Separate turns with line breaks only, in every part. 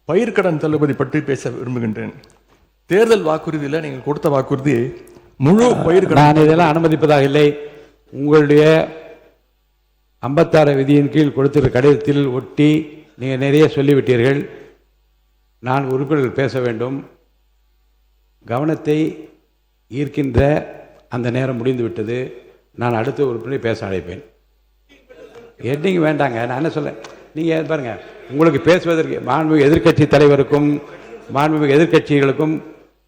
பயிர்க்கடன் தள்ளுபடி பற்றி பேச விரும்புகின்றேன். தேர்தல் வாக்குறுதியில் நீங்கள் கொடுத்த வாக்குறுதி முழு பயிர்க்கடன்.
நான் இதெல்லாம் அனுமதிப்பதாக இல்லை. உங்களுடைய 56 விதியின் கீழ் கொடுத்திருக்க கடிதத்தில் ஒட்டி நீங்கள் நிறைய சொல்லிவிட்டீர்கள். நான் உறுப்பினர்கள் பேச வேண்டும். கவனத்தை ஈர்க்கின்ற அந்த நேரம் முடிந்துவிட்டது. நான் அடுத்த உறுப்பினரை பேச அழைப்பேன். ஹெட்டிங் வேண்டாங்க. நான் என்ன சொல்ல, நீங்கள் பாருங்க, உங்களுக்கு பேசுவதற்கு மாண்புமிகு எதிர்க்கட்சி தலைவருக்கும் மாண்புமிகு எதிர்க்கட்சிகளுக்கும்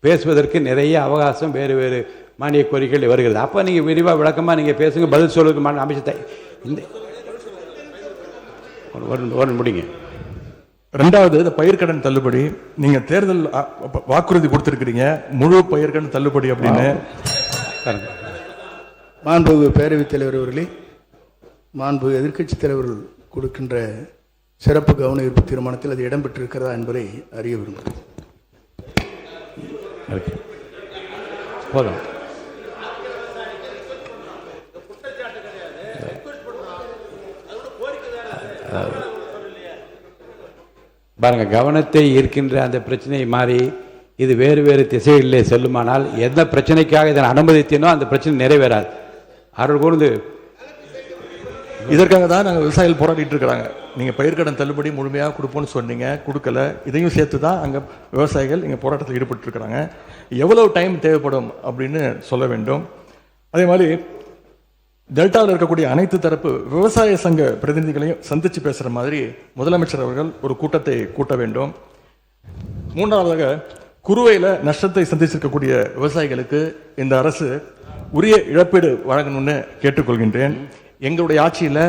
பேசுவதற்கு நிறைய அவகாசம் வேறு வேறு மானிய கோரிக்கைகள் வருகிறது. அப்போ நீங்கள் விரிவாக விளக்கமாக நீங்கள் பேசுங்க, பதில் சொல்வதற்கு அமைச்சத்தை இந்த ஒரு முடிங்க.
ரெண்டாவது, இந்த பயிர்க்கடன் தள்ளுபடி நீங்கள் தேர்தல் வாக்குறுதி கொடுத்துருக்கிறீங்க, முழு பயிர்க்கடன் தள்ளுபடி அப்படின்னு.
மாண்புமிகு பேரவைத் தலைவர் அவர்களே, மாண்புமிகு எதிர்க்கட்சி தலைவர்கள் கொடுக்கின்ற சிறப்பு கவன ஈர்ப்பு தீர்மானத்தில் அது இடம்பெற்றிருக்கிறதா என்பதை அறிய விரும்புகிறேன்.
போதும். பாருங்க, கவனத்தை ஈர்க்கின்ற அந்த பிரச்சனையை மாறி இது வேறு வேறு திசைகளிலே செல்லுமானால் எந்த பிரச்சனைக்காக இதை அனுமதித்தேனோ அந்த பிரச்சனை நிறைவேறாது. அருள் கூர்ந்து
இதற்காக தான் நாங்கள் விவசாயிகள் போராடிட்டு இருக்கிறாங்க. நீங்கள் பயிர்க்கடன் தள்ளுபடி முழுமையாக கொடுப்போன்னு சொன்னீங்க, கொடுக்கல. இதையும் சேர்த்து தான் அங்கே விவசாயிகள் இங்கே போராட்டத்தில் ஈடுபட்டுருக்கிறாங்க. எவ்வளவு டைம் தேவைப்படும் அப்படின்னு சொல்ல வேண்டும். அதே மாதிரி டெல்டாவில் இருக்கக்கூடிய அனைத்து தரப்பு விவசாய சங்க பிரதிநிதிகளையும் சந்தித்து பேசுகிற மாதிரி முதலமைச்சர் அவர்கள் ஒரு கூட்டத்தை கூட்ட வேண்டும். மூன்றாவதாக, குறுவையில் நஷ்டத்தை சந்திச்சிருக்கக்கூடிய விவசாயிகளுக்கு இந்த அரசு உரிய இழப்பீடு வழங்கணும்னு கேட்டுக்கொள்கின்றேன். எங்களுடைய ஆட்சியில்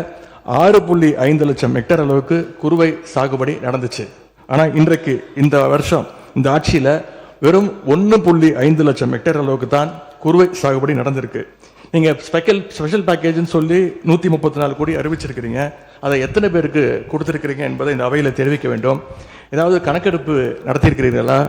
6.5 லட்சம் ஹெக்டேர் அளவுக்கு குறுவை சாகுபடி நடந்துச்சு. ஆனால் இன்றைக்கு இந்த வருஷம் இந்த ஆட்சியில் வெறும் 1.5 லட்சம் ஹெக்டேர் அளவுக்கு தான் குறுவை சாகுபடி நடந்திருக்கு. நீங்கள் ஸ்பெஷல் பேக்கேஜ்னு சொல்லி 134 கோடி அறிவிச்சிருக்கிறீங்க. அதை எத்தனை பேருக்கு கொடுத்துருக்கிறீங்க என்பதை இந்த அவையில் தெரிவிக்க வேண்டும். ஏதாவது கணக்கெடுப்பு நடத்தியிருக்கிறீர்களா?